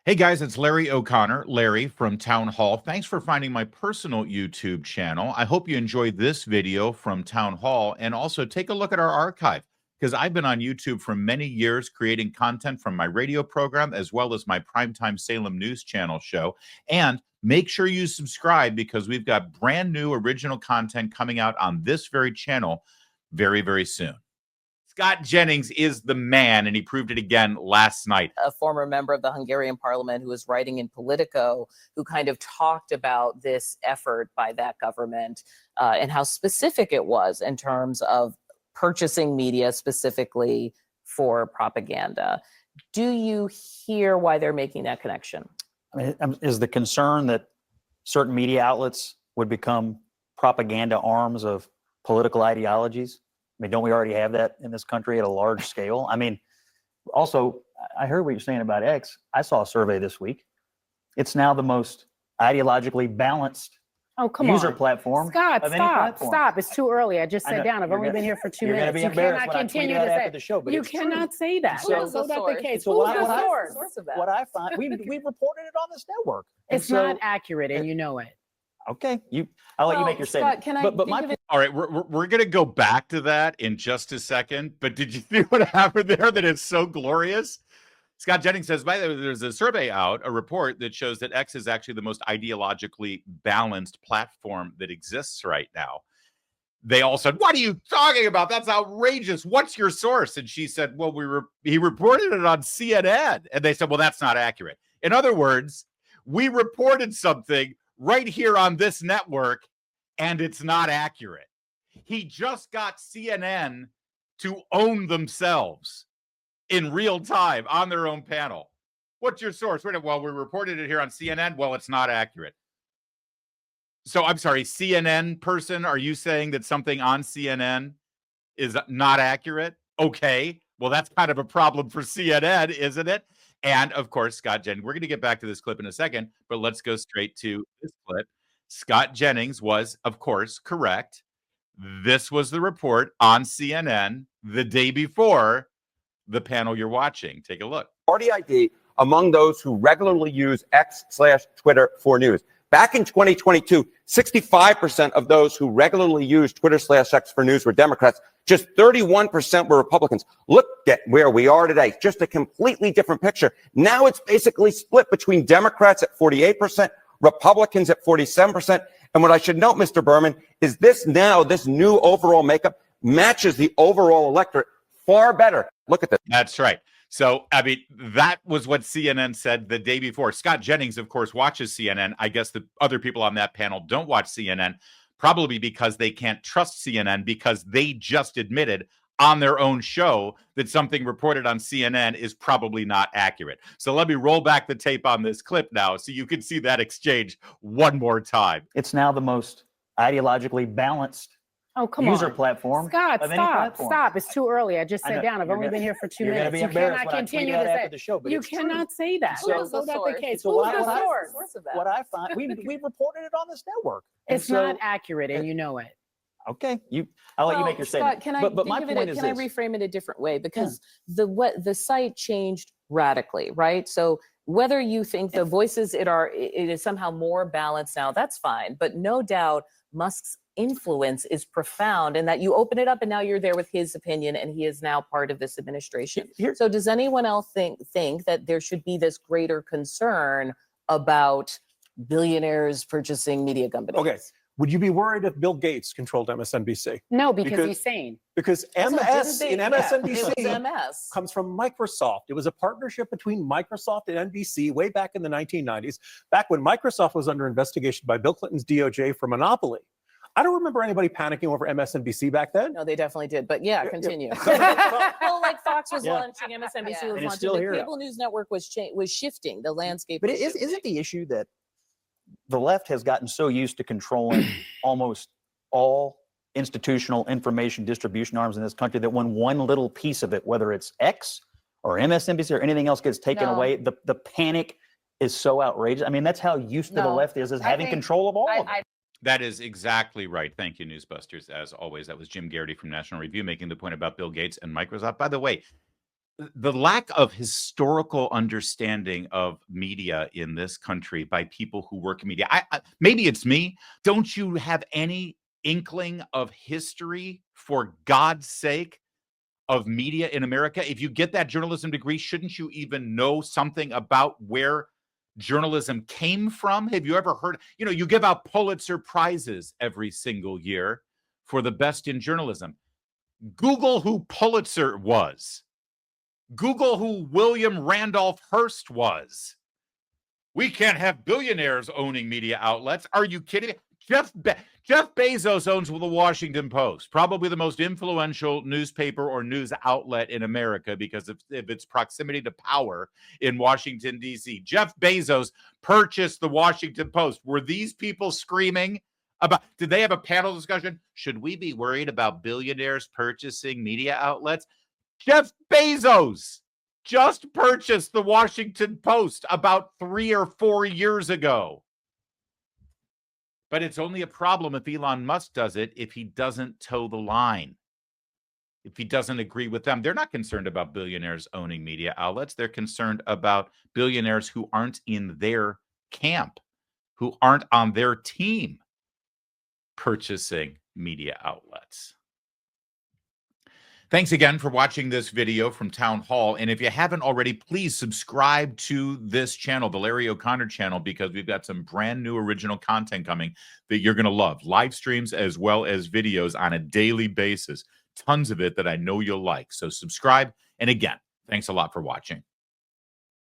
Hey guys, it's Larry O'Connor, Larry from Town Hall. Thanks for finding my personal YouTube channel. I hope you enjoyed this video from Town Hall, and also take a look at our archive, because I've been on YouTube for many years creating content from my radio program as well as my primetime Salem News Channel show. And make sure you subscribe, because we've got brand new original content coming out on this very channel very, very soon. Scott Jennings is the man, and he proved it again last night. A former member of the Hungarian parliament who was writing in Politico, who kind of talked about this effort by that government and how specific it was in terms of purchasing media specifically for propaganda. Do you hear why they're making that connection? I mean, is the concern that certain media outlets would become propaganda arms of political ideologies? I mean, don't we already have that in this country at a large scale? I mean, also, I heard what you're saying about X. I saw a survey this week. It's now the most ideologically balanced user platform. Scott, stop. It's too early. I just sat down. I've only been here for 2 minutes. You cannot continue to say the show, you cannot say that. Who's the source? So who's the source of that? What I find, we reported it on this network. It's not accurate, and you know it. Okay, I'll let you make your statement. Scott, all right, we're going to go back to that in just a second. But did you see what happened there? That is so glorious. Scott Jennings says, by the way, there's a survey out, a report that shows that X is actually the most ideologically balanced platform that exists right now. They all said, "What are you talking about? That's outrageous. What's your source?" And she said, "Well, he reported it on CNN." And they said, "Well, that's not accurate." In other words, we reported something right here on this network, and it's not accurate. He just got CNN to own themselves in real time on their own panel. What's your source? Well, we reported it here on CNN. Well, it's not accurate. So I'm sorry, CNN person, are you saying that something on CNN is not accurate? Okay, well, that's kind of a problem for CNN, isn't it? And of course, Scott Jennings, we're going to get back to this clip in a second, but let's go straight to this clip. Scott Jennings was, of course, correct. This was the report on CNN the day before the panel you're watching. Take a look. Party ID among those who regularly use X/Twitter for news. Back in 2022, 65% of those who regularly use Twitter/X for news were Democrats. Just 31% were Republicans. Look at where we are today. Just a completely different picture. Now it's basically split between Democrats at 48%, Republicans at 47%. And what I should note, Mr. Berman, is this new overall makeup matches the overall electorate far better. Look at this. That's right. So, I mean, that was what CNN said the day before. Scott Jennings, of course, watches CNN. I guess the other people on that panel don't watch CNN, probably because they can't trust CNN, because they just admitted on their own show that something reported on CNN is probably not accurate. So let me roll back the tape on this clip now so you can see that exchange one more time. It's now the most ideologically balanced user platform. Scott, stop. It's too early. I just sat down. I've only been here for 2 minutes. You cannot continue to say the show. You cannot say that. That's not the case. Who's the source of that? What I find, we reported it on this network. It's not accurate, and you know it. Okay, I'll let you make your statement. Scott, can I reframe it a different way? Because the site changed radically, right? So whether you think the voices it is somehow more balanced now, that's fine. But no doubt Musk's influence is profound, and that you open it up and now you're there with his opinion, and he is now part of this administration. So does anyone else think that there should be this greater concern about billionaires purchasing media companies? Okay. Would you be worried if Bill Gates controlled MSNBC? No, because he's sane. Because MS in MSNBC MS. comes from Microsoft. It was a partnership between Microsoft and NBC way back in the 1990s, back when Microsoft was under investigation by Bill Clinton's DOJ for monopoly. I don't remember anybody panicking over MSNBC back then. No, they definitely did. But yeah, continue. Well, like Fox was launching, MSNBC was launching. The cable news network was shifting. The landscape. But isn't the issue that the left has gotten so used to controlling almost all institutional information distribution arms in this country that when one little piece of it, whether it's X or MSNBC or anything else, gets taken away, the panic is so outrageous. I mean, that's how used to the left is having control of all of it. That is exactly right. Thank you, Newsbusters. As always, that was Jim Garrity from National Review making the point about Bill Gates and Microsoft. By the way, the lack of historical understanding of media in this country by people who work in media. Maybe it's me. Don't you have any inkling of history, for God's sake, of media in America? If you get that journalism degree, shouldn't you even know something about where journalism came from? Have you ever heard, you give out Pulitzer Prizes every single year for the best in journalism. Google who Pulitzer was. Google who William Randolph Hearst was. We can't have billionaires owning media outlets. Are you kidding me? Jeff Bezos owns the Washington Post, probably the most influential newspaper or news outlet in America because of its proximity to power in Washington, D.C. Jeff Bezos purchased the Washington Post. Were these people screaming about, did they have a panel discussion? Should we be worried about billionaires purchasing media outlets? Jeff Bezos just purchased the Washington Post about 3 or 4 years ago. But it's only a problem if Elon Musk does it if he doesn't toe the line, if he doesn't agree with them. They're not concerned about billionaires owning media outlets. They're concerned about billionaires who aren't in their camp, who aren't on their team purchasing media outlets. Thanks again for watching this video from Town Hall. And if you haven't already, please subscribe to this channel, the Larry O'Connor channel, because we've got some brand new original content coming that you're going to love. Live streams as well as videos on a daily basis. Tons of it that I know you'll like. So subscribe. And again, thanks a lot for watching.